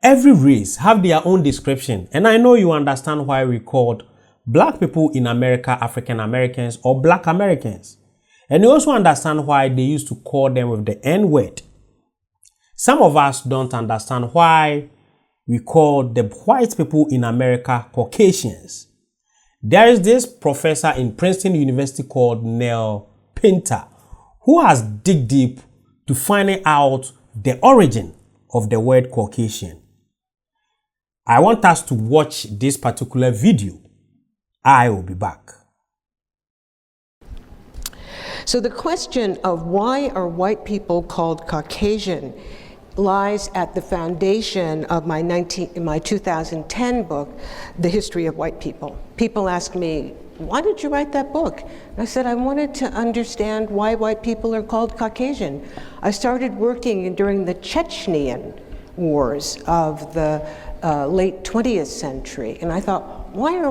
Every race have their own description, and I know you understand why we called black people in America African Americans or black Americans. And you also understand why they used to call them with the N-word. Some of us don't understand why we call the white people in America Caucasians. There is this professor in Princeton University called Nell Painter who has dig deep to finding out the origin of the word Caucasian. I want us to watch this particular video. I will be back. So the question of why are white people called Caucasian lies at the foundation of my 2010 book, The History of White People. People ask me, why did you write that book? And I said, I wanted to understand why white people are called Caucasian. I started working during the Chechenian wars of the late 20th century, and I thought, why are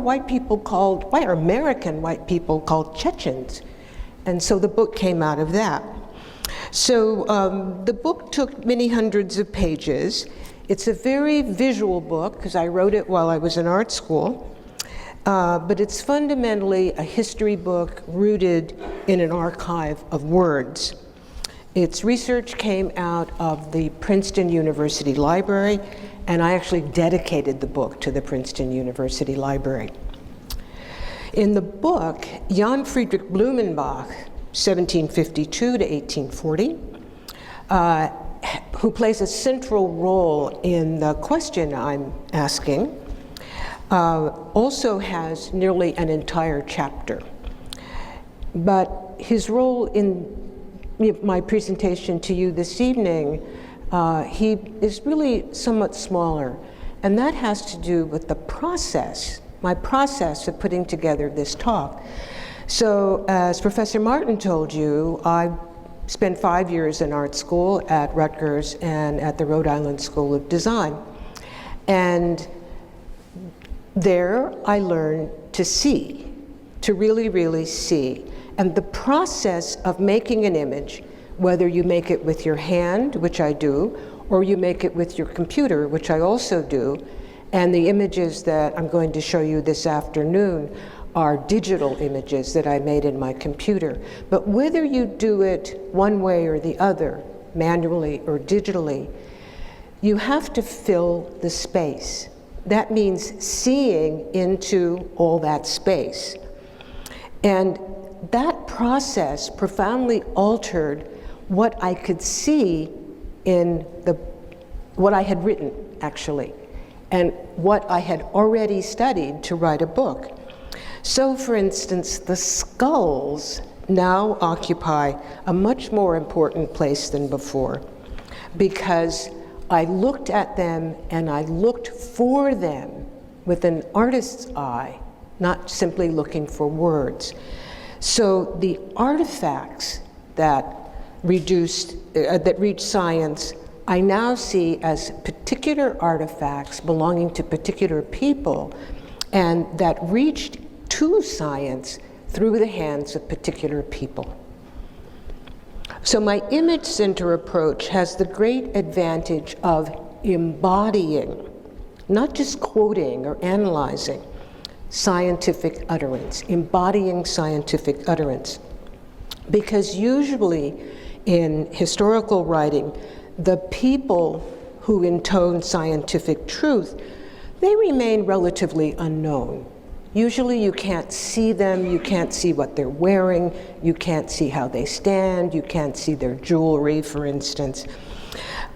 American white people called Chechens? And so the book came out of that. So the book took many hundreds of pages. It's a very visual book because I wrote it while I was in art school, but it's fundamentally a history book rooted in an archive of words. Its research came out of the Princeton University Library, and I actually dedicated the book to the Princeton University Library. In the book, Jan Friedrich Blumenbach, 1752 to 1840, who plays a central role in the question I'm asking, also has nearly an entire chapter. But his role in my presentation to you this evening, he is really somewhat smaller, and that has to do with the process, my process of putting together this talk. So as Professor Martin told you, I spent 5 years in art school at Rutgers and at the Rhode Island School of Design. And there I learned to see, to really, really see. And the process of making an image, whether you make it with your hand, which I do, or you make it with your computer, which I also do, and the images that I'm going to show you this afternoon are digital images that I made in my computer. But whether you do it one way or the other, manually or digitally, you have to fill the space. That means seeing into all that space. And that process profoundly altered what I could see in what I had written, actually, and what I had already studied to write a book. So, for instance, the skulls now occupy a much more important place than before, because I looked at them and I looked for them with an artist's eye, not simply looking for words. So the artifacts that reach science, I now see as particular artifacts belonging to particular people, and that reached to science through the hands of particular people. So my image center approach has the great advantage of embodying, not just quoting or analyzing, scientific utterance, embodying scientific utterance. Because usually in historical writing, the people who intone scientific truth, they remain relatively unknown. Usually you can't see them, you can't see what they're wearing, you can't see how they stand, you can't see their jewelry, for instance.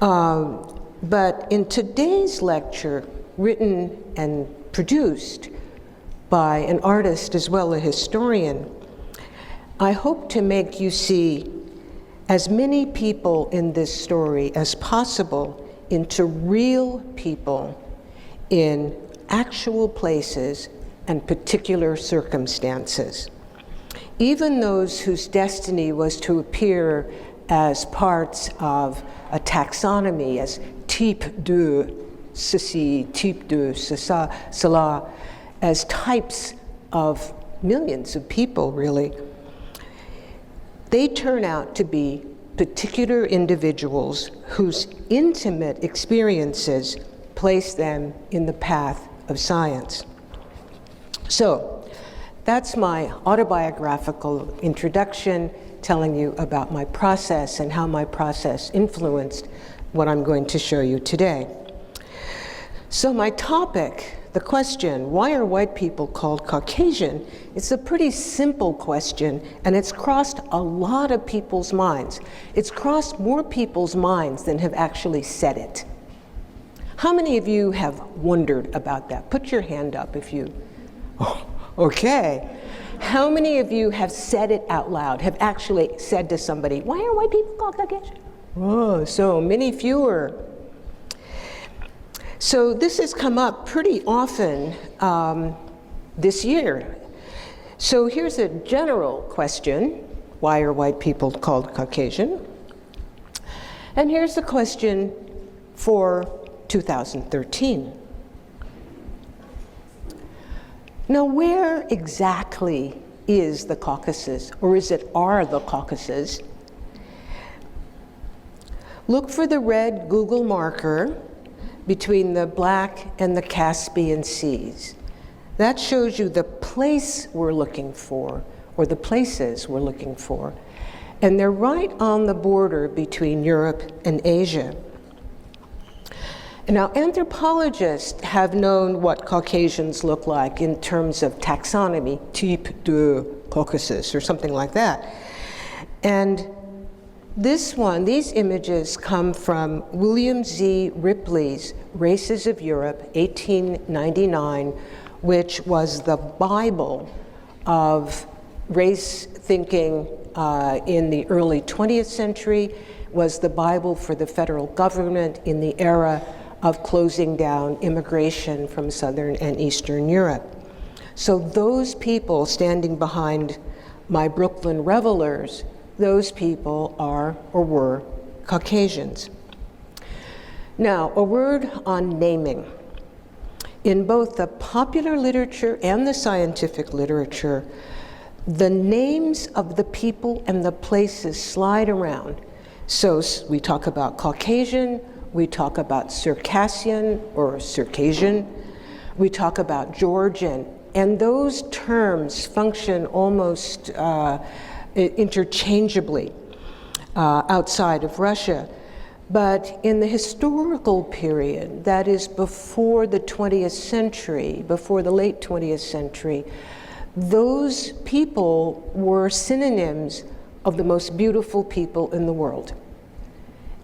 But in today's lecture, written and produced by an artist as well as a historian, I hope to make you see as many people in this story as possible into real people in actual places and particular circumstances. Even those whose destiny was to appear as parts of a taxonomy, as type de ceci, type de cela, as types of millions of people, really, they turn out to be particular individuals whose intimate experiences place them in the path of science. So that's my autobiographical introduction, telling you about my process and how my process influenced what I'm going to show you today. So my topic, the question, why are white people called Caucasian? It's a pretty simple question, and it's crossed a lot of people's minds. It's crossed more people's minds than have actually said it. How many of you have wondered about that? Put your hand up if you, oh, okay. How many of you have said it out loud, have actually said to somebody, why are white people called Caucasian? Oh, so many fewer. So this has come up pretty often this year. So here's a general question, why are white people called Caucasian? And here's the question for 2013. Now, where exactly is the Caucasus, or are the Caucasus? Look for the red Google marker between the Black and the Caspian Seas. That shows you the place we're looking for, or the places we're looking for. And they're right on the border between Europe and Asia. Now, anthropologists have known what Caucasians look like in terms of taxonomy, type de Caucasus, or something like that. And these images come from William Z. Ripley's Races of Europe, 1899, which was the Bible of race thinking in the early 20th century, was the Bible for the federal government in the era of closing down immigration from Southern and Eastern Europe. So those people standing behind my Brooklyn revelers, those people are or were Caucasians. Now, a word on naming. In both the popular literature and the scientific literature, the names of the people and the places slide around. So we talk about Caucasian, we talk about Circassian or Circassian, we talk about Georgian, and those terms function almost interchangeably outside of Russia. But in the historical period, that is before the 20th century, before the late 20th century, those people were synonyms of the most beautiful people in the world.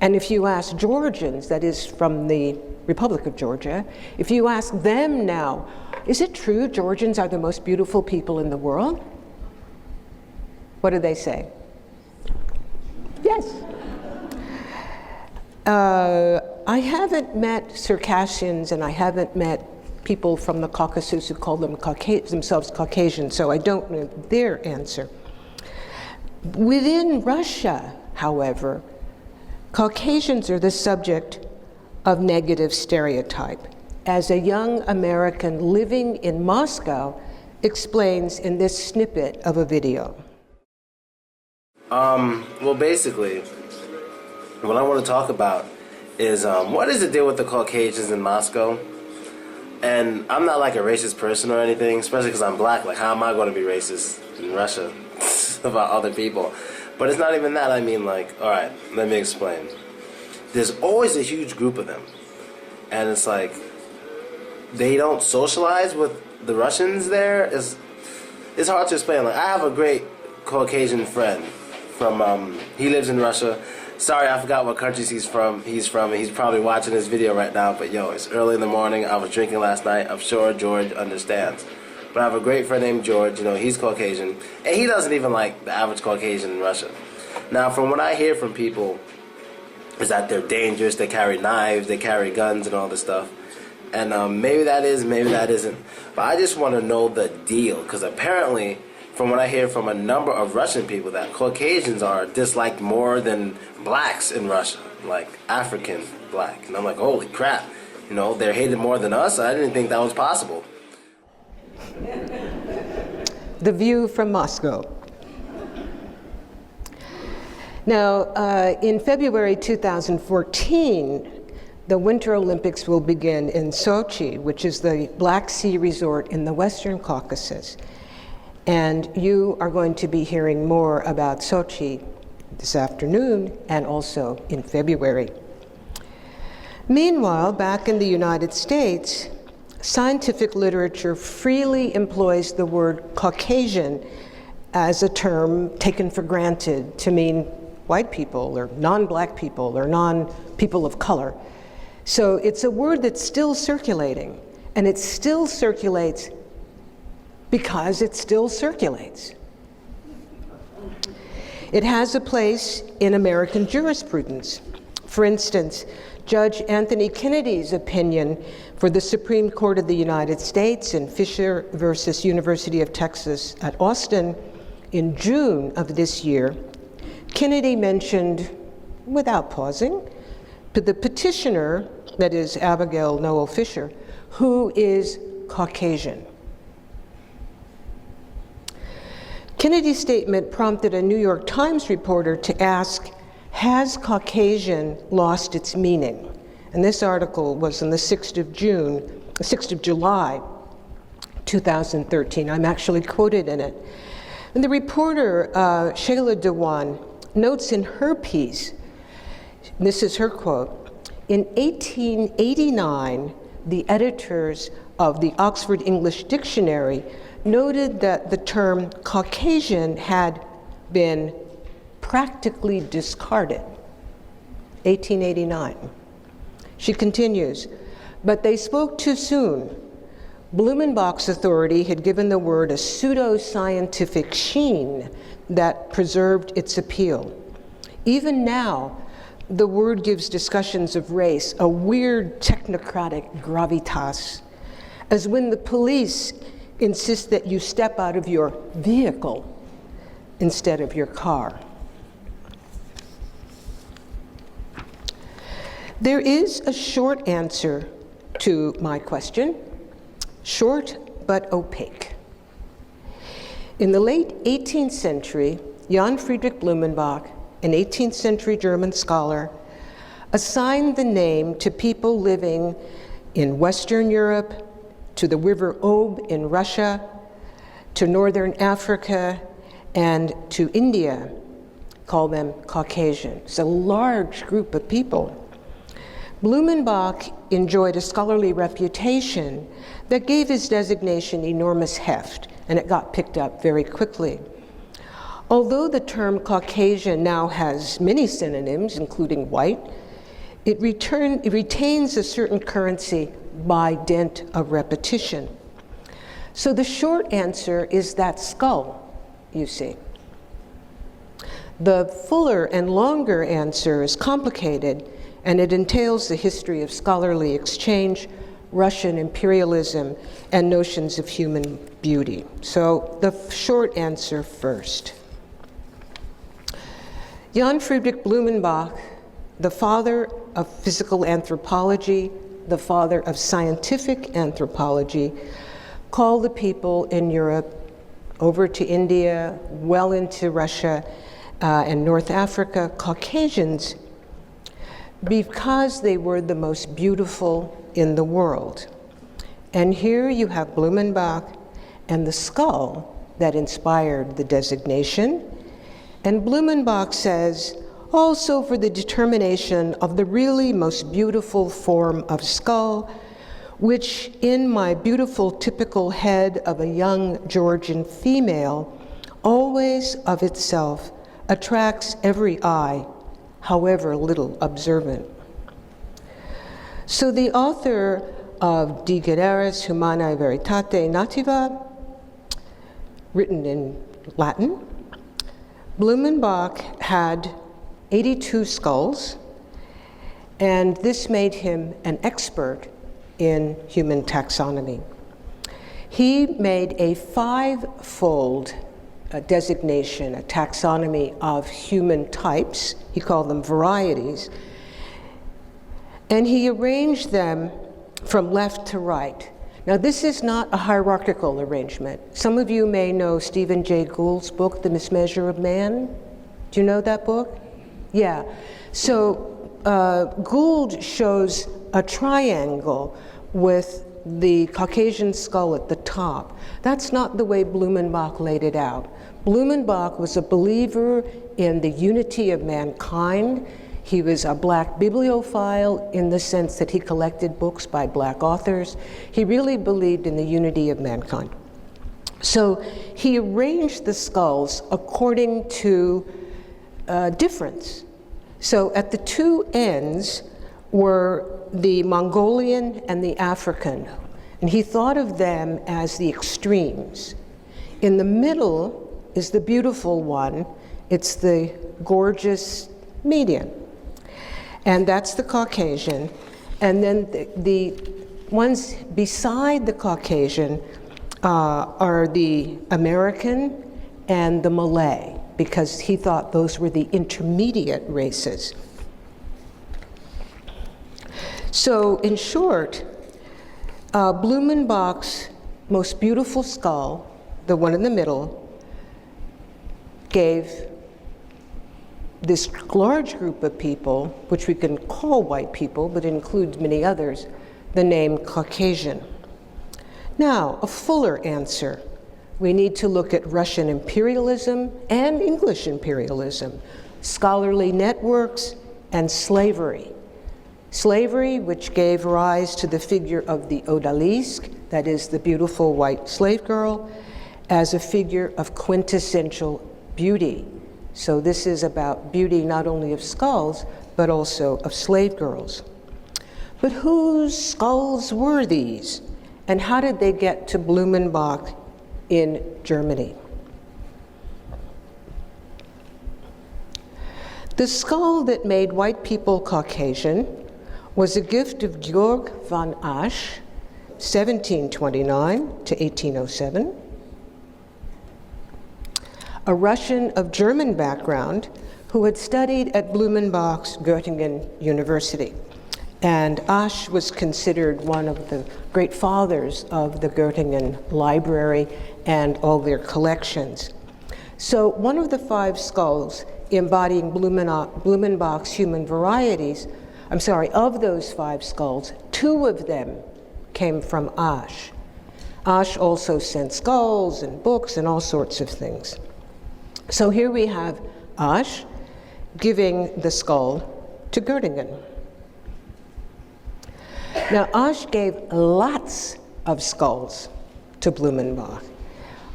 And if you ask Georgians, that is from the Republic of Georgia, if you ask them now, is it true Georgians are the most beautiful people in the world? What do they say? Yes. I haven't met Circassians, and I haven't met people from the Caucasus who call themselves Caucasian, so I don't know their answer. Within Russia, however, Caucasians are the subject of negative stereotype, as a young American living in Moscow explains in this snippet of a video. Well, basically, what I want to talk about is what is the deal with the Caucasians in Moscow? And I'm not like a racist person or anything, especially because I'm black. Like, how am I going to be racist in Russia about other people? But it's not even that. I mean, like, all right, let me explain. There's always a huge group of them. And it's like, they don't socialize with the Russians there. It's hard to explain. Like, I have a great Caucasian friend from, he lives in Russia. Sorry, I forgot what countries he's from, and he's probably watching this video right now, but yo, it's early in the morning, I was drinking last night, I'm sure George understands. But I have a great friend named George, he's Caucasian, and he doesn't even like the average Caucasian in Russia. Now, from what I hear from people, is that they're dangerous, they carry knives, they carry guns and all this stuff. And maybe that is, maybe that isn't. But I just want to know the deal, because apparently, from what I hear from a number of Russian people, that Caucasians are disliked more than blacks in Russia, like African black. And I'm like, holy crap, they're hated more than us? I didn't think that was possible. The view from Moscow. Now, in February 2014, the Winter Olympics will begin in Sochi, which is the Black Sea resort in the Western Caucasus. And you are going to be hearing more about Sochi this afternoon and also in February. Meanwhile, back in the United States, scientific literature freely employs the word Caucasian as a term taken for granted to mean white people or non-black people or non-people of color. So it's a word that's still circulating, and it still circulates because it still circulates. It has a place in American jurisprudence. For instance, Judge Anthony Kennedy's opinion for the Supreme Court of the United States in Fisher versus University of Texas at Austin in June of this year, Kennedy mentioned, without pausing, the petitioner, that is Abigail Noel Fisher, who is Caucasian. Kennedy's statement prompted a New York Times reporter to ask, has Caucasian lost its meaning? And this article was on the 6th of July, 2013. I'm actually quoted in it. And the reporter, Shayla Dewan, notes in her piece, this is her quote, in 1889, the editors of the Oxford English Dictionary noted that the term Caucasian had been practically discarded. 1889. She continues, but they spoke too soon. Blumenbach's authority had given the word a pseudo-scientific sheen that preserved its appeal. Even now, the word gives discussions of race a weird technocratic gravitas, as when the police insist that you step out of your vehicle instead of your car. There is a short answer to my question, short but opaque. In the late 18th century, Jan Friedrich Blumenbach, an 18th century German scholar, assigned the name to people living in Western Europe, to the River Ob in Russia, to Northern Africa, and to India, call them Caucasian. It's a large group of people. Blumenbach enjoyed a scholarly reputation that gave his designation enormous heft, and it got picked up very quickly. Although the term Caucasian now has many synonyms, including white, it retains a certain currency by dint of repetition. So the short answer is that skull, you see. The fuller and longer answer is complicated, and it entails the history of scholarly exchange, Russian imperialism, and notions of human beauty. So the short answer first. Jan Friedrich Blumenbach, the father of physical anthropology, the father of scientific anthropology, called the people in Europe, over to India, well into Russia and North Africa, Caucasians, because they were the most beautiful in the world. And here you have Blumenbach and the skull that inspired the designation. And Blumenbach says, also for the determination of the really most beautiful form of skull, which in my beautiful typical head of a young Georgian female, always of itself attracts every eye, however little observant. So the author of De Generis Humanae Veritate Nativa, written in Latin, Blumenbach had 82 skulls, and this made him an expert in human taxonomy. He made a five-fold designation, a taxonomy of human types. He called them varieties, and he arranged them from left to right. Now, this is not a hierarchical arrangement. Some of you may know Stephen Jay Gould's book, The Mismeasure of Man. Do you know that book? Yeah. So Gould shows a triangle with the Caucasian skull at the top. That's not the way Blumenbach laid it out. Blumenbach was a believer in the unity of mankind. He was a black bibliophile in the sense that he collected books by black authors. He really believed in the unity of mankind. So he arranged the skulls according to difference. So at the two ends were the Mongolian and the African, and he thought of them as the extremes. In the middle is the beautiful one. It's the gorgeous median, and that's the Caucasian. And then the ones beside the Caucasian are the American and the Malay, because he thought those were the intermediate races. So in short, Blumenbach's most beautiful skull, the one in the middle, gave this large group of people, which we can call white people, but it includes many others, the name Caucasian. Now, a fuller answer. We need to look at Russian imperialism and English imperialism, scholarly networks, and slavery. Slavery, which gave rise to the figure of the odalisque, that is the beautiful white slave girl, as a figure of quintessential beauty. So this is about beauty not only of skulls, but also of slave girls. But whose skulls were these? And how did they get to Blumenbach in Germany? The skull that made white people Caucasian was a gift of Georg von Asch, 1729 to 1807, a Russian of German background who had studied at Blumenbach's Göttingen University. And Asch was considered one of the great fathers of the Göttingen Library and all their collections. So one of the 5 skulls embodying Blumenbach's human varieties, of those 5 skulls, 2 of them came from Asch. Asch also sent skulls and books and all sorts of things. So here we have Asch giving the skull to Göttingen. Now, Asch gave lots of skulls to Blumenbach.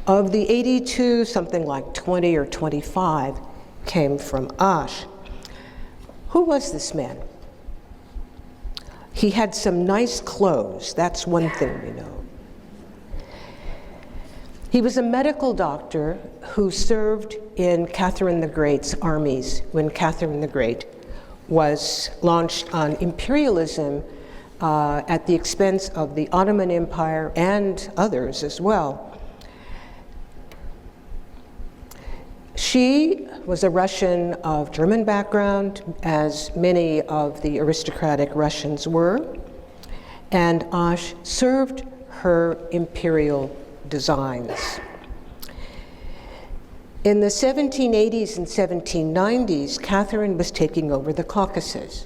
Of the 82, something like 20 or 25 came from Asch. Who was this man? He had some nice clothes. That's one thing we know. He was a medical doctor who served in Catherine the Great's armies when Catherine the Great was launched on imperialism at the expense of the Ottoman Empire and others as well. She was a Russian of German background, as many of the aristocratic Russians were, and Asch served her imperial designs. In the 1780s and 1790s, Catherine was taking over the Caucasus.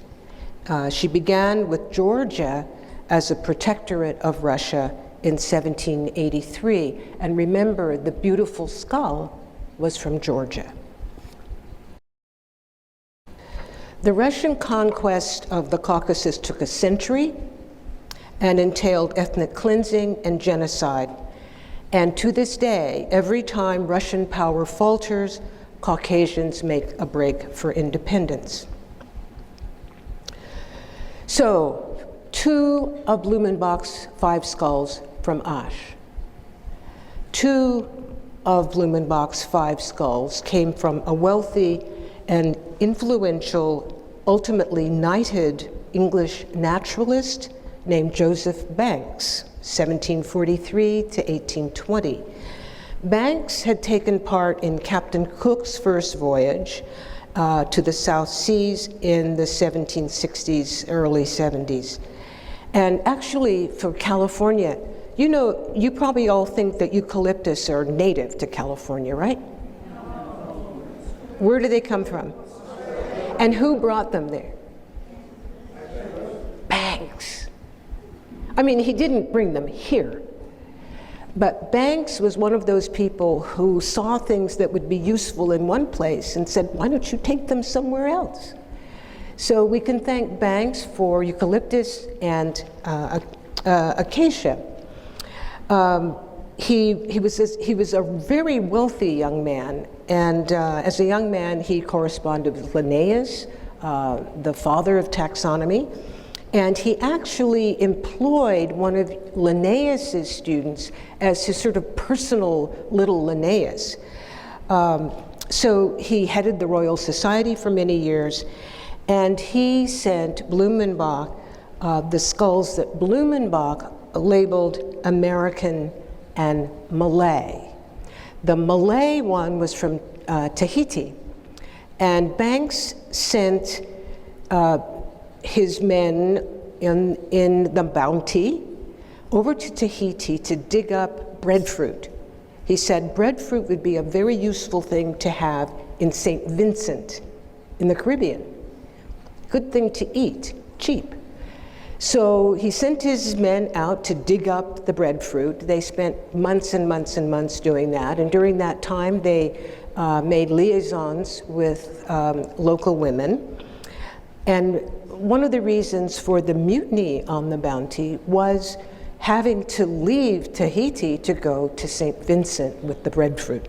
She began with Georgia as a protectorate of Russia in 1783. And remember, the beautiful skull was from Georgia. The Russian conquest of the Caucasus took a century and entailed ethnic cleansing and genocide. And to this day, every time Russian power falters, Caucasians make a break for independence. So, 2 of Blumenbach's 5 skulls from Asch. 2 of Blumenbach's 5 skulls came from a wealthy and influential, ultimately knighted English naturalist named Joseph Banks, 1743 to 1820. Banks had taken part in Captain Cook's first voyage to the South Seas in the 1760s, early 70s. And actually, for California, you know, you probably all think that eucalyptus are native to California, right? Where do they come from? And who brought them there? Banks. I mean, he didn't bring them here. But Banks was one of those people who saw things that would be useful in one place and said, why don't you take them somewhere else? So we can thank Banks for eucalyptus and acacia. He was a very wealthy young man, and as a young man he corresponded with Linnaeus, the father of taxonomy, and he actually employed one of Linnaeus's students as his sort of personal little Linnaeus. So he headed the Royal Society for many years, and he sent Blumenbach the skulls that Blumenbach labeled American and Malay. The Malay one was from Tahiti, and Banks sent his men in the Bounty over to Tahiti to dig up breadfruit. He said breadfruit would be a very useful thing to have in St. Vincent in the Caribbean. Good thing to eat, cheap. So he sent his men out to dig up the breadfruit. They spent months and months and months doing that, and during that time they made liaisons with local women. And one of the reasons for the mutiny on the Bounty was having to leave Tahiti to go to St. Vincent with the breadfruit.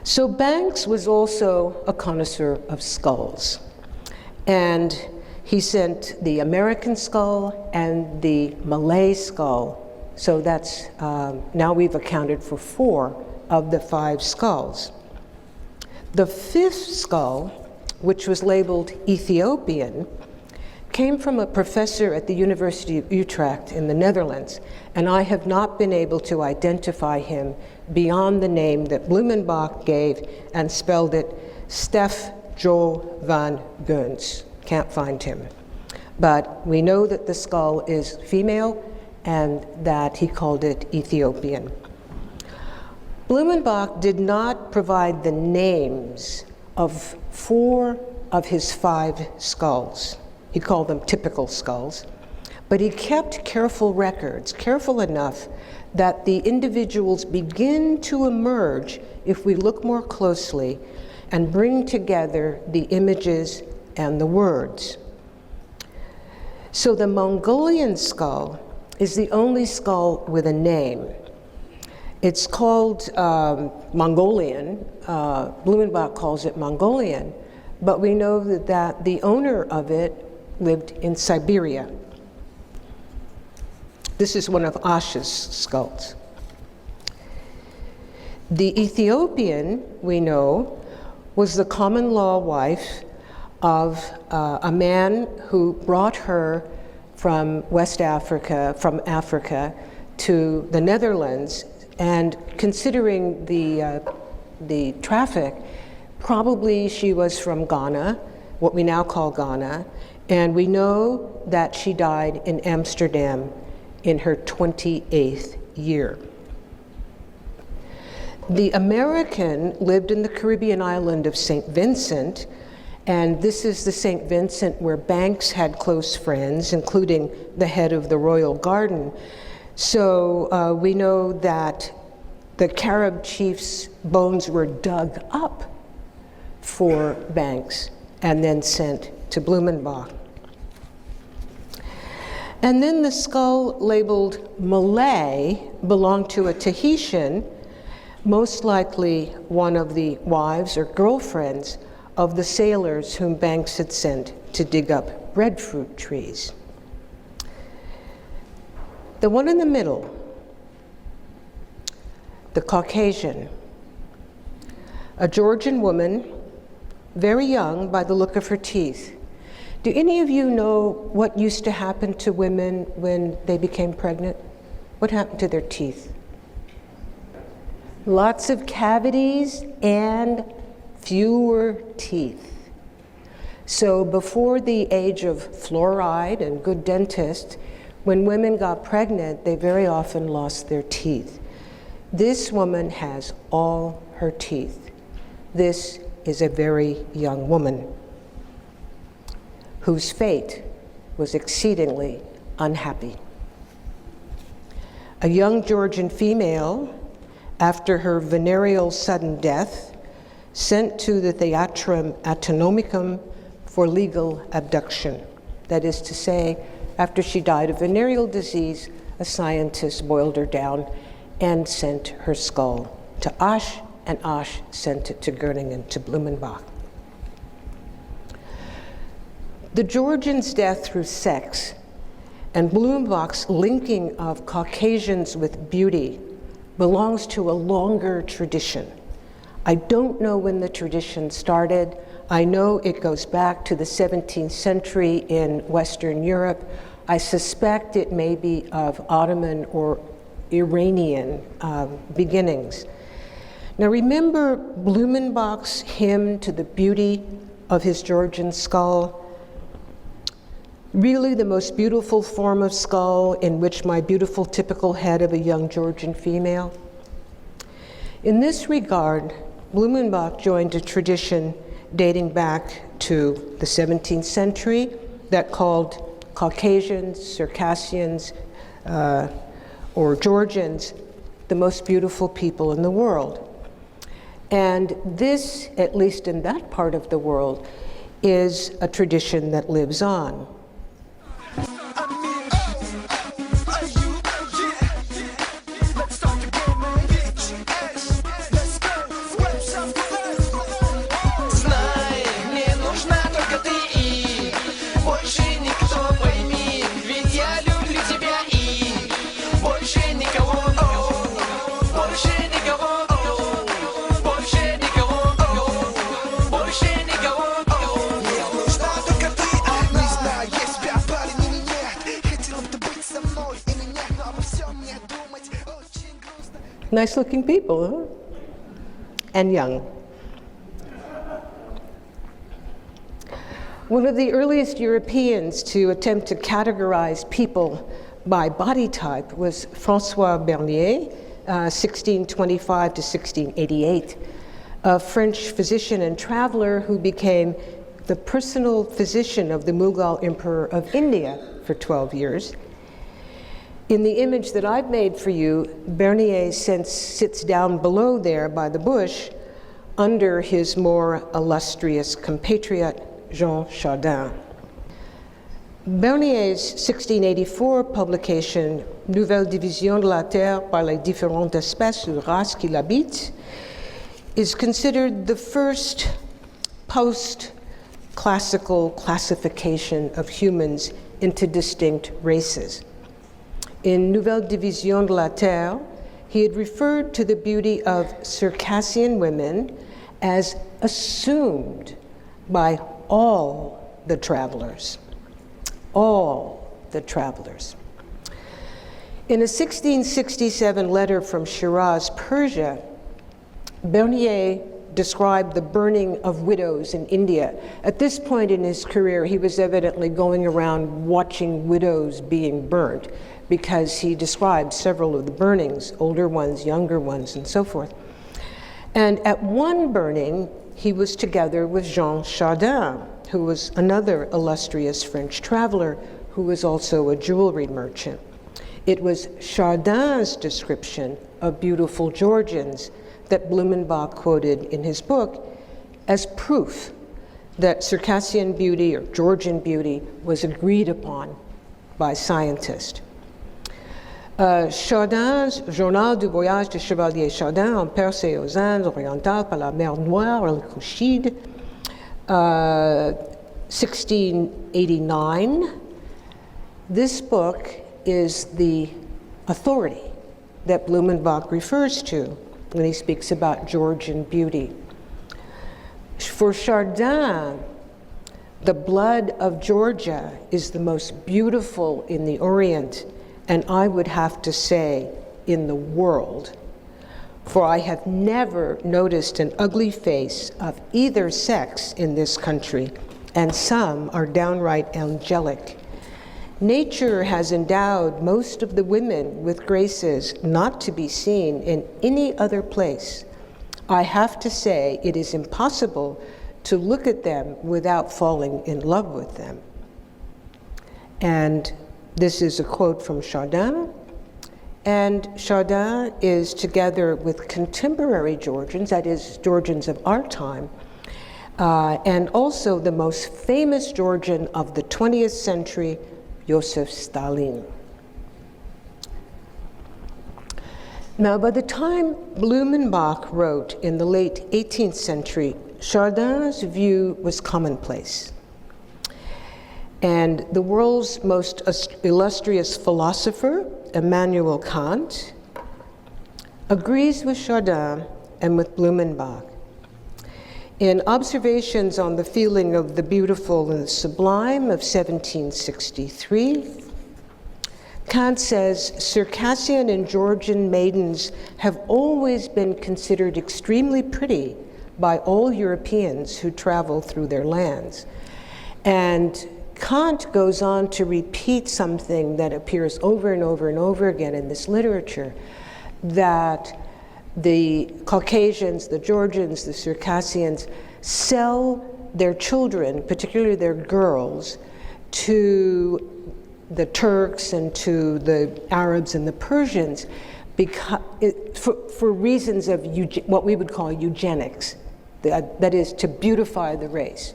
So Banks was also a connoisseur of skulls. And he sent the American skull and the Malay skull. So that's, now we've accounted for 4 of the 5 skulls. The 5th skull, which was labeled Ethiopian, came from a professor at the University of Utrecht in the Netherlands, and I have not been able to identify him beyond the name that Blumenbach gave and spelled it Stef Jo van Geuns. Can't find him. But we know that the skull is female and that he called it Ethiopian. Blumenbach did not provide the names of 4 of his 5 skulls. He called them typical skulls, but he kept careful records, careful enough that the individuals begin to emerge if we look more closely and bring together the images and the words. So the Mongolian skull is the only skull with a name. It's called Mongolian. Blumenbach calls it Mongolian, but we know that the owner of it lived in Siberia. This is one of Asha's skulls. The Ethiopian, we know, was the common law wife of a man who brought her from West Africa, from Africa to the Netherlands, and considering the traffic, probably she was from Ghana, what we now call Ghana, and we know that she died in Amsterdam in her 28th year. The American lived in the Caribbean island of St. Vincent, and this is the St. Vincent where Banks had close friends, including the head of the Royal Garden. So we know that the Carib chief's bones were dug up for Banks and then sent to Blumenbach. And then the skull labeled Malay belonged to a Tahitian, most likely one of the wives or girlfriends of the sailors whom Banks had sent to dig up breadfruit trees. The one in the middle, the Caucasian, a Georgian woman, very young by the look of her teeth. Do any of you know what used to happen to women when they became pregnant? What happened to their teeth? Lots of cavities and fewer teeth. So before the age of fluoride and good dentists, when women got pregnant, they very often lost their teeth. This woman has all her teeth. This is a very young woman whose fate was exceedingly unhappy. A young Georgian female, after her venereal sudden death, sent to the Theatrum Anatomicum for legal abduction. That is to say, after she died of venereal disease, a scientist boiled her down and sent her skull to Asch, and Asch sent it to Göttingen, to Blumenbach. The Georgian's death through sex and Blumenbach's linking of Caucasians with beauty belongs to a longer tradition. I don't know when the tradition started. I know it goes back to the 17th century in Western Europe. I suspect it may be of Ottoman or Iranian beginnings. Now remember Blumenbach's hymn to the beauty of his Georgian skull? Really the most beautiful form of skull in which my beautiful typical head of a young Georgian female. In this regard, Blumenbach joined a tradition dating back to the 17th century that called Caucasians, Circassians, or Georgians the most beautiful people in the world. And this, at least in that part of the world, is a tradition that lives on. Nice looking people, huh? And young. One of the earliest Europeans to attempt to categorize people by body type was François Bernier, 1625 to 1688, a French physician and traveler who became the personal physician of the Mughal Emperor of India for 12 years. In the image that I've made for you, Bernier sits down below there by the bush under his more illustrious compatriot, Jean Chardin. Bernier's 1684 publication, Nouvelle division de la Terre par les différentes espèces de races qui l'habitent, is considered the first post-classical classification of humans into distinct races. In Nouvelle division de la Terre, he had referred to the beauty of Circassian women as assumed by all the travelers. All the travelers. In a 1667 letter from Shiraz, Persia, Bernier described the burning of widows in India. At this point in his career, he was evidently going around watching widows being burnt, because he described several of the burnings, older ones, younger ones, and so forth. And at one burning, he was together with Jean Chardin, who was another illustrious French traveler who was also a jewelry merchant. It was Chardin's description of beautiful Georgians that Blumenbach quoted in his book as proof that Circassian beauty or Georgian beauty was agreed upon by scientists. Chardin's Journal du voyage de Chevalier Chardin en Perse et aux Indes orientales par la mer Noire et le Couchide, 1689. This book is the authority that Blumenbach refers to when he speaks about Georgian beauty. For Chardin, the blood of Georgia is the most beautiful in the Orient, and I would have to say in the world, for I have never noticed an ugly face of either sex in this country, and some are downright angelic. Nature has endowed most of the women with graces not to be seen in any other place. I have to say it is impossible to look at them without falling in love with them. And this is a quote from Chardin. And Chardin is, together with contemporary Georgians, that is, Georgians of our time, and also the most famous Georgian of the 20th century, Joseph Stalin. Now, by the time Blumenbach wrote in the late 18th century, Chardin's view was commonplace. And the world's most illustrious philosopher, Immanuel Kant, agrees with Chardin and with Blumenbach. In Observations on the Feeling of the Beautiful and the Sublime of 1763, Kant says, Circassian and Georgian maidens have always been considered extremely pretty by all Europeans who travel through their lands. And Kant goes on to repeat something that appears over and over and over again in this literature, that the Caucasians, the Georgians, the Circassians sell their children, particularly their girls, to the Turks and to the Arabs and the Persians for reasons of what we would call eugenics, that is, to beautify the race.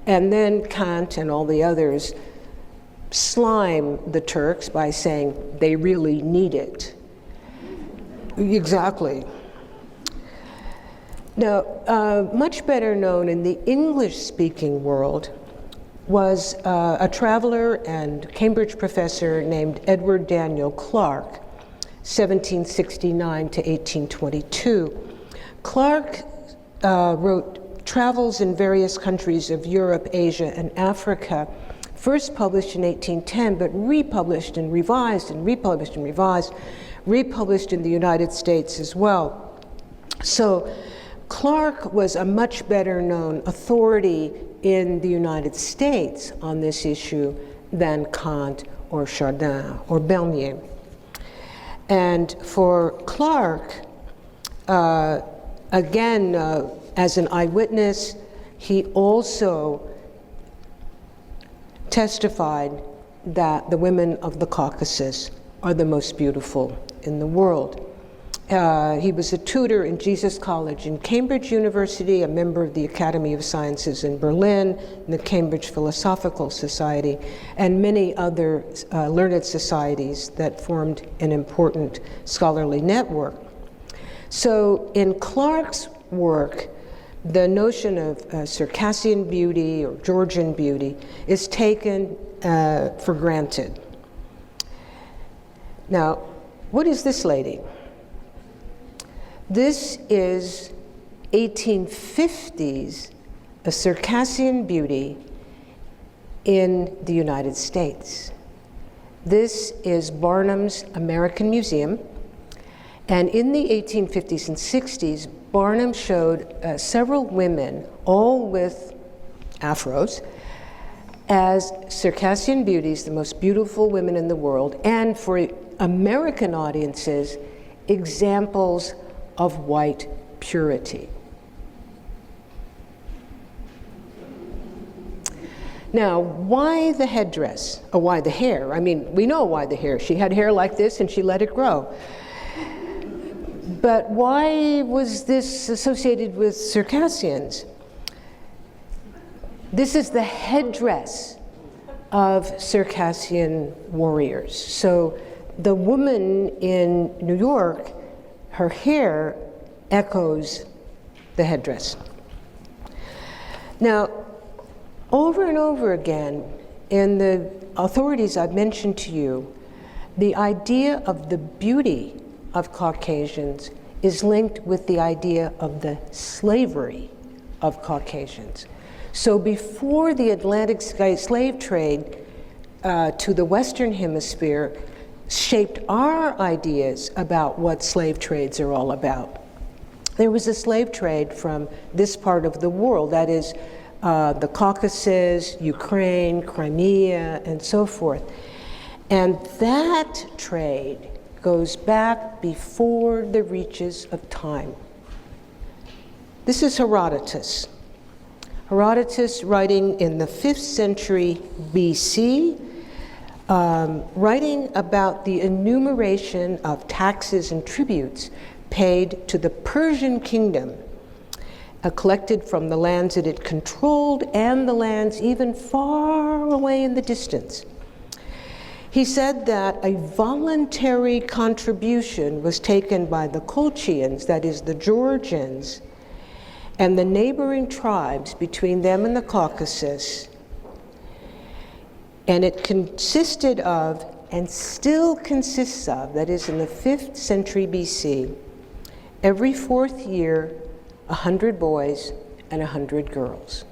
And then Kant and all the others slime the Turks by saying they really need it. Exactly. Now, much better known in the English-speaking world was a traveler and Cambridge professor named Edward Daniel Clarke, 1769 to 1822. Clarke wrote Travels in Various Countries of Europe, Asia, and Africa, first published in 1810, but republished and revised and republished and revised, republished in the United States as well. So Clarke was a much better known authority in the United States on this issue than Kant or Chardin or Bernier. And for Clarke, again, as an eyewitness, he also testified that the women of the Caucasus are the most beautiful in the world. He was a tutor in Jesus College in Cambridge University, a member of the Academy of Sciences in Berlin, and the Cambridge Philosophical Society, and many other learned societies that formed an important scholarly network. So in Clarke's work, the notion of Circassian beauty or Georgian beauty is taken for granted. Now, what is this lady? This is 1850s, a Circassian beauty in the United States. This is Barnum's American Museum. And in the 1850s and 60s, Barnum showed several women, all with afros, as Circassian beauties, the most beautiful women in the world, and for American audiences, examples of white purity. Now, why the headdress? Or why the hair? I mean, we know why the hair. She had hair like this and she let it grow. But why was this associated with Circassians? This is the headdress of Circassian warriors. So the woman in New York, her hair echoes the headdress. Now, over and over again, in the authorities I've mentioned to you, the idea of the beauty of Caucasians is linked with the idea of the slavery of Caucasians. So before the Atlantic slave trade to the Western Hemisphere shaped our ideas about what slave trades are all about, there was a slave trade from this part of the world, that is the Caucasus, Ukraine, Crimea, and so forth. And that trade goes back before the reaches of time. This is Herodotus. Herodotus, writing in the 5th century BC, writing about the enumeration of taxes and tributes paid to the Persian kingdom, collected from the lands that it controlled and the lands even far away in the distance. He said that a voluntary contribution was taken by the Colchians, that is the Georgians, and the neighboring tribes between them and the Caucasus, and it consisted of, and still consists of, that is in the 5th century BC, every 4th year, 100 boys and 100 girls.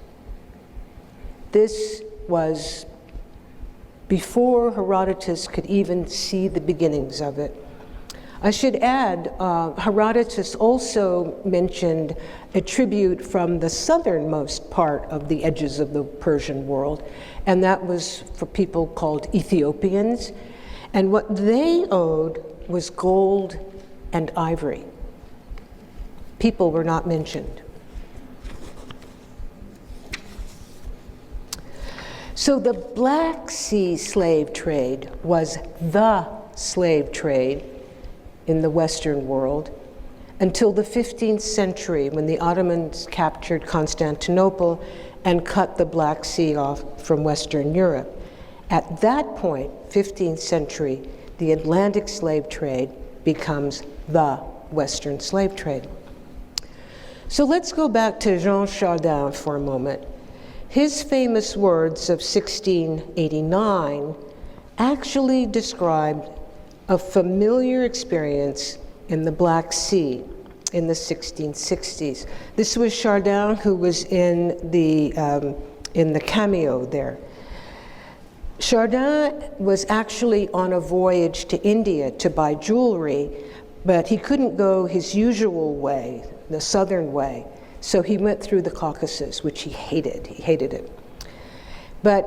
This was before Herodotus could even see the beginnings of it. I should add, Herodotus also mentioned a tribute from the southernmost part of the edges of the Persian world, and that was for people called Ethiopians, and what they owed was gold and ivory. People were not mentioned. So the Black Sea slave trade was the slave trade in the Western world until the 15th century, when the Ottomans captured Constantinople and cut the Black Sea off from Western Europe. At that point, 15th century, the Atlantic slave trade becomes the Western slave trade. So let's go back to Jean Chardin for a moment. His famous words of 1689 actually described a familiar experience in the Black Sea in the 1660s. This was Chardin, who was in the cameo there. Chardin was actually on a voyage to India to buy jewelry, but he couldn't go his usual way, the southern way, so he went through the Caucasus, which he hated. He hated it. But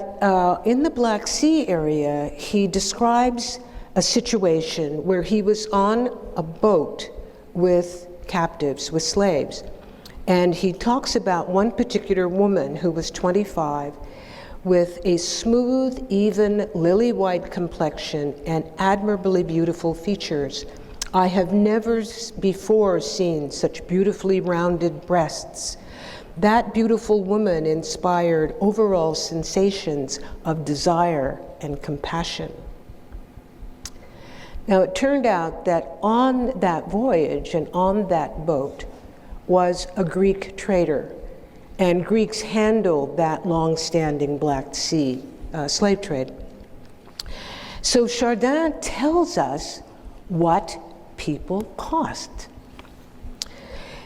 in the Black Sea area, he describes a situation where he was on a boat with captives, with slaves. And he talks about one particular woman who was 25 with a smooth, even, lily-white complexion and admirably beautiful features. I have never before seen such beautifully rounded breasts. That beautiful woman inspired overall sensations of desire and compassion. Now, it turned out that on that voyage and on that boat was a Greek trader, and Greeks handled that long-standing Black Sea slave trade. So Chardin tells us what people cost.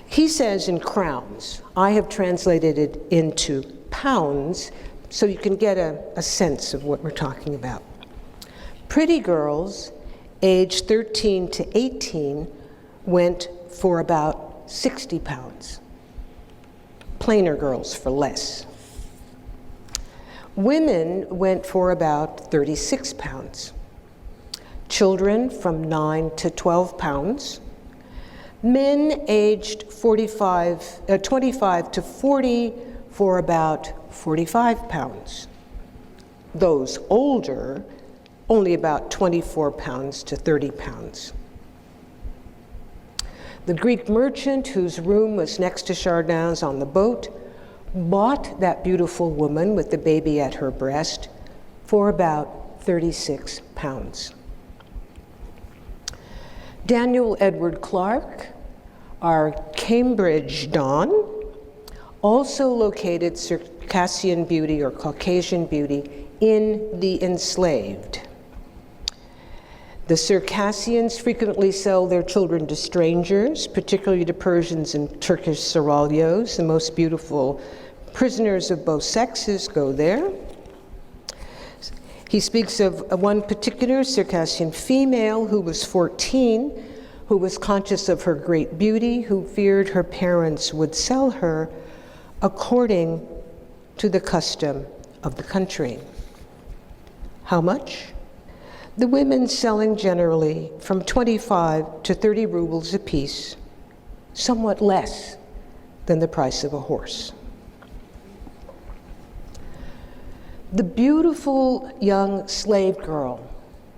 He says in crowns. I have translated it into pounds so you can get a sense of what we're talking about. Pretty girls aged 13 to 18 went for about 60 pounds. Plainer girls for less. Women went for about 36 pounds. Children from 9 to 12 pounds. Men aged 25 to 40 for about 45 pounds. Those older, only about 24 pounds to 30 pounds. The Greek merchant, whose room was next to Chardin's on the boat, bought that beautiful woman with the baby at her breast for about 36 pounds. Daniel Edward Clark, our Cambridge Don, also located Circassian beauty or Caucasian beauty in the enslaved. The Circassians frequently sell their children to strangers, particularly to Persians and Turkish seraglios. The most beautiful prisoners of both sexes go there. He speaks of one particular Circassian female who was 14, who was conscious of her great beauty, who feared her parents would sell her according to the custom of the country. How much? The women selling generally from 25 to 30 rubles apiece, somewhat less than the price of a horse. The beautiful young slave girl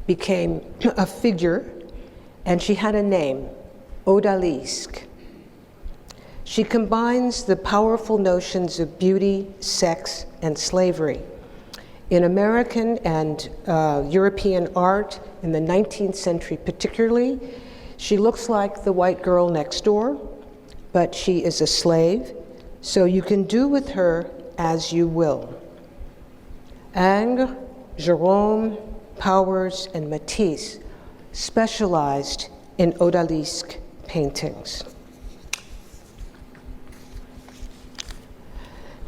became a figure, and she had a name, Odalisque. She combines the powerful notions of beauty, sex, and slavery. In American and European art, in the 19th century particularly, she looks like the white girl next door, but she is a slave, so you can do with her as you will. Ingres, Gérôme, Powers, and Matisse specialized in odalisque paintings.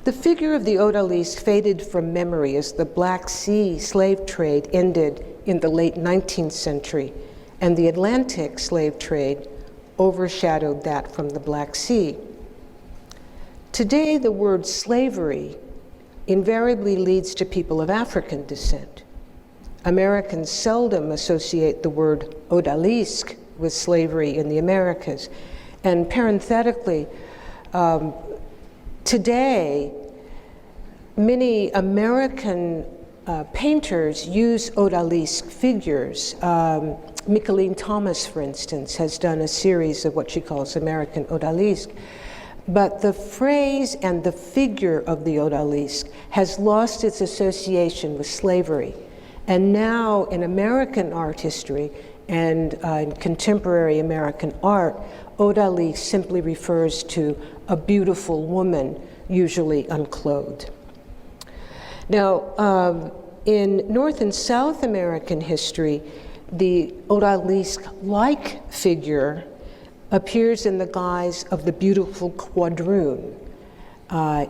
The figure of the odalisque faded from memory as the Black Sea slave trade ended in the late 19th century, and the Atlantic slave trade overshadowed that from the Black Sea. Today, the word slavery invariably leads to people of African descent. Americans seldom associate the word odalisque with slavery in the Americas. And parenthetically, today, many American painters use odalisque figures. Micheline Thomas, for instance, has done a series of what she calls American odalisque. But the phrase and the figure of the odalisque has lost its association with slavery. And now in American art history and in contemporary American art, odalisque simply refers to a beautiful woman, usually unclothed. Now, in North and South American history, the odalisque-like figure appears in the guise of the beautiful quadroon.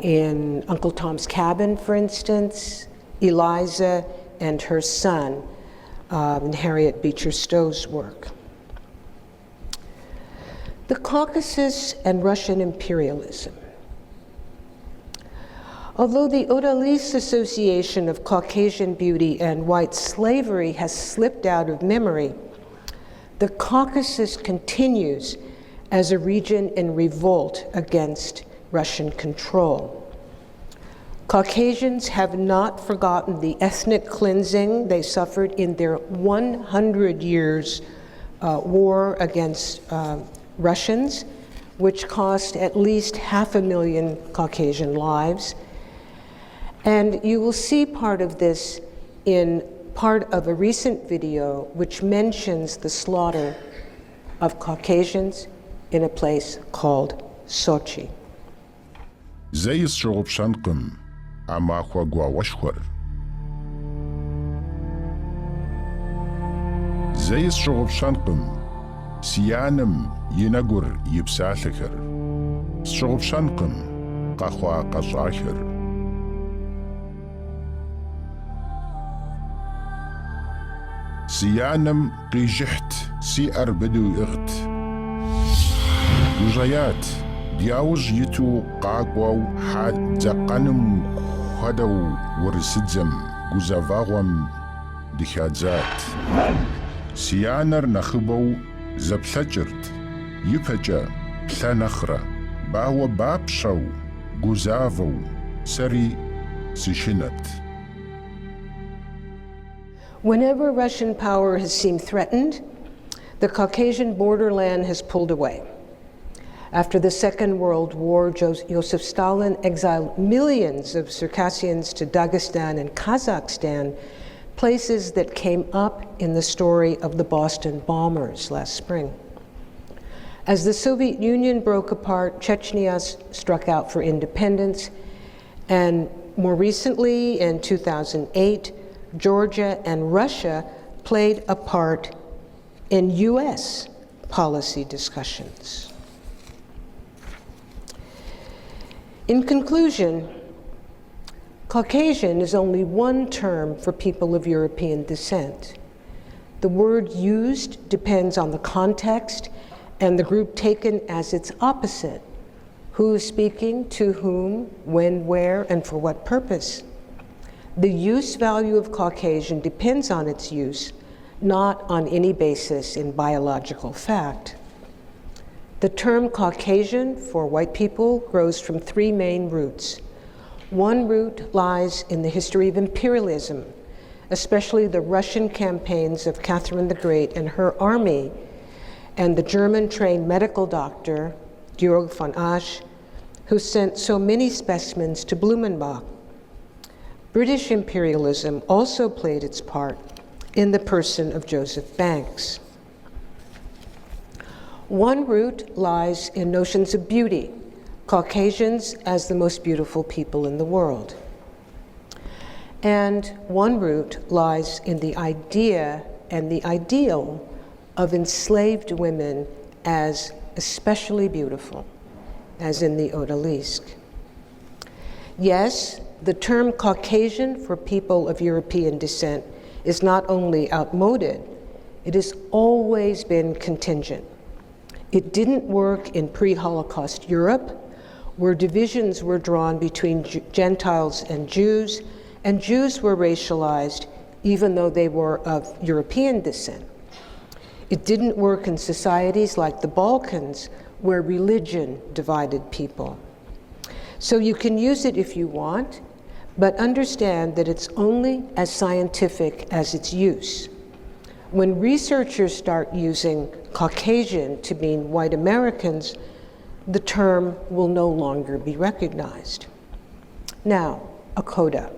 In Uncle Tom's Cabin, for instance, Eliza and her son in Harriet Beecher Stowe's work. The Caucasus and Russian imperialism. Although the odalisque association of Caucasian beauty and white slavery has slipped out of memory, the Caucasus continues as a region in revolt against Russian control. Caucasians have not forgotten the ethnic cleansing they suffered in their 100 years war against Russians, which cost at least 500,000 Caucasian lives. And you will see part of this in part of a recent video which mentions the slaughter of Caucasians in a place called Sochi. زي الشغب شنقم أماكو غوا وشخور زي الشغب شنقم سيانم ينقر يبسالكر الشغب شنقم قخوا قشاكر سيانم قيجحت سي أربدو إغت وجيات دياوج يتو قاقواو حاد زقانم خدو ورسدزم قزافاغوام دخادزات سيانر نخبو زبثجرت يبهجا بثانخرة باو بابشو قزافو سري سشنت. Whenever Russian power has seemed threatened, the Caucasian borderland has pulled away. After the Second World War, Joseph Stalin exiled millions of Circassians to Dagestan and Kazakhstan, places that came up in the story of the Boston bombers last spring. As the Soviet Union broke apart, Chechnya struck out for independence, and more recently, in 2008, Georgia and Russia played a part in US policy discussions. In conclusion, Caucasian is only one term for people of European descent. The word used depends on the context and the group taken as its opposite. Who is speaking, to whom, when, where, and for what purpose? The use value of Caucasian depends on its use, not on any basis in biological fact. The term Caucasian for white people grows from three main roots. One root lies in the history of imperialism, especially the Russian campaigns of Catherine the Great and her army, and the German-trained medical doctor, Georg von Asch, who sent so many specimens to Blumenbach. British imperialism also played its part in the person of Joseph Banks. One root lies in notions of beauty, Caucasians as the most beautiful people in the world. And one root lies in the idea and the ideal of enslaved women as especially beautiful, as in the Odalisque. Yes, the term Caucasian for people of European descent is not only outmoded, it has always been contingent. It didn't work in pre-Holocaust Europe, where divisions were drawn between Gentiles and Jews were racialized even though they were of European descent. It didn't work in societies like the Balkans, where religion divided people. So you can use it if you want, but understand that it's only as scientific as its use. When researchers start using Caucasian to mean white Americans, the term will no longer be recognized. Now, a coda.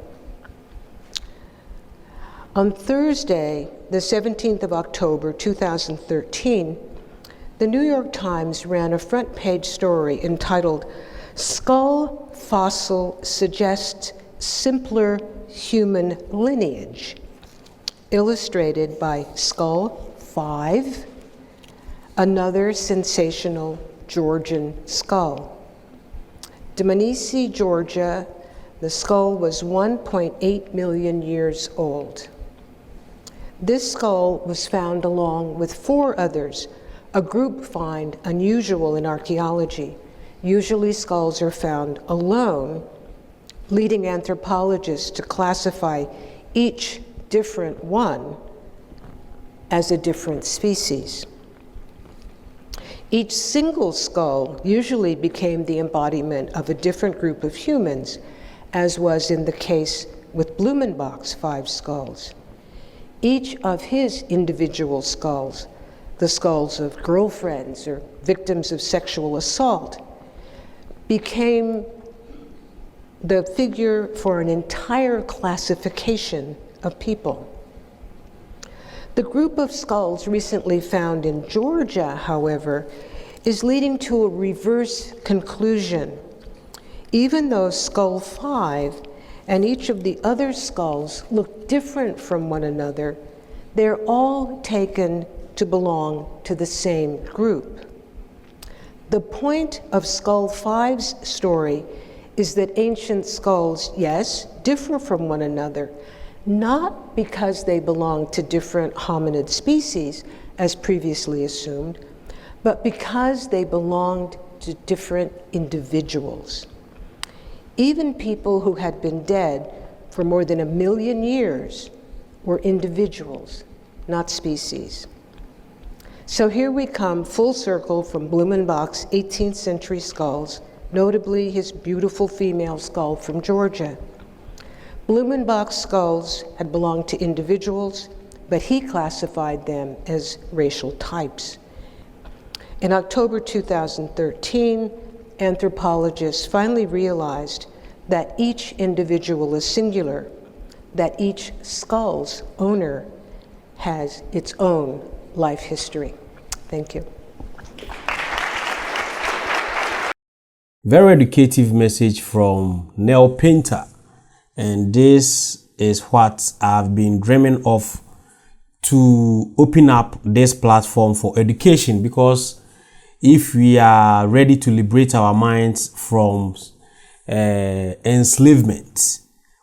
On Thursday, the 17th of October, 2013, the New York Times ran a front page story entitled, "Skull Fossil Suggests Simpler Human Lineage," illustrated by Skull 5, another sensational Georgian skull. Dmanisi, Georgia, the skull was 1.8 million years old. This skull was found along with 4 others, a group find unusual in archaeology. Usually skulls are found alone, leading anthropologists to classify each different one as a different species. Each single skull usually became the embodiment of a different group of humans, as was in the case with Blumenbach's 5 skulls. Each of his individual skulls, the skulls of girlfriends or victims of sexual assault, became the figure for an entire classification of people. The group of skulls recently found in Georgia, however, is leading to a reverse conclusion. Even though Skull 5 and each of the other skulls look different from one another, they're all taken to belong to the same group. The point of Skull 5's story is that ancient skulls, yes, differ from one another, not because they belong to different hominid species, as previously assumed, but because they belonged to different individuals. Even people who had been dead for more than 1 million years were individuals, not species. So here we come full circle from Blumenbach's 18th century skulls, notably his beautiful female skull from Georgia. Blumenbach's skulls had belonged to individuals, but he classified them as racial types. In October 2013, anthropologists finally realized that each individual is singular, that each skull's owner has its own life history. Thank you. Very educative message from Nell Painter. And this is what I've been dreaming of, to open up this platform for education, because if we are ready to liberate our minds from enslavement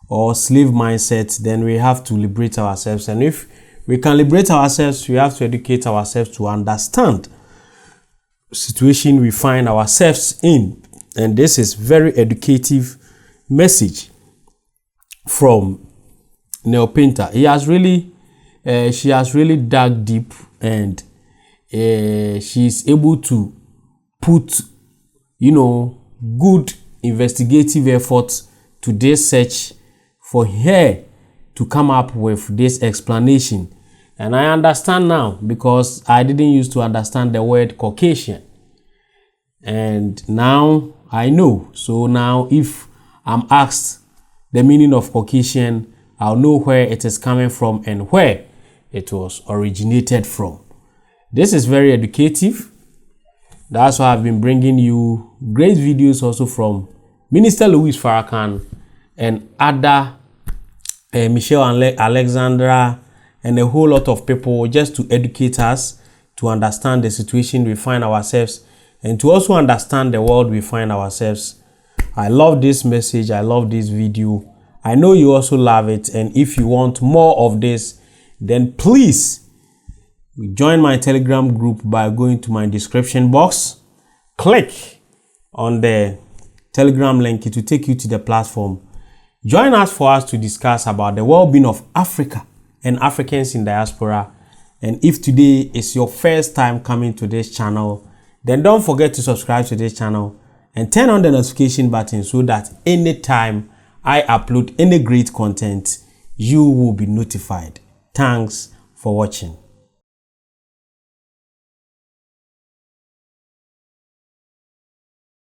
or slave mindset, then we have to liberate ourselves. And if we can liberate ourselves, we have to educate ourselves to understand the situation we find ourselves in. And this is very educative message from Nell Painter. She has really dug deep, and she's able to put, good investigative efforts to this search for her to come up with this explanation. And I understand now, because I didn't used to understand the word Caucasian. And now I know. So now if I'm asked the meaning of Caucasian, I'll know where it is coming from and where it was originated from. This is very educative. That's why I've been bringing you great videos also from Minister Louis Farrakhan and other Michelle Alexandra and a whole lot of people, just to educate us, to understand the situation we find ourselves, and to also understand the world we find ourselves. I love this message. I love this video. I know you also love it. And if you want more of this, then please join my Telegram group by going to my description box. Click on the Telegram link. It will take you to the platform. Join us for us to discuss about the well-being of Africa and Africans in diaspora. And if today is your first time coming to this channel, then don't forget to subscribe to this channel and turn on the notification button so that anytime I upload any great content, you will be notified. Thanks for watching.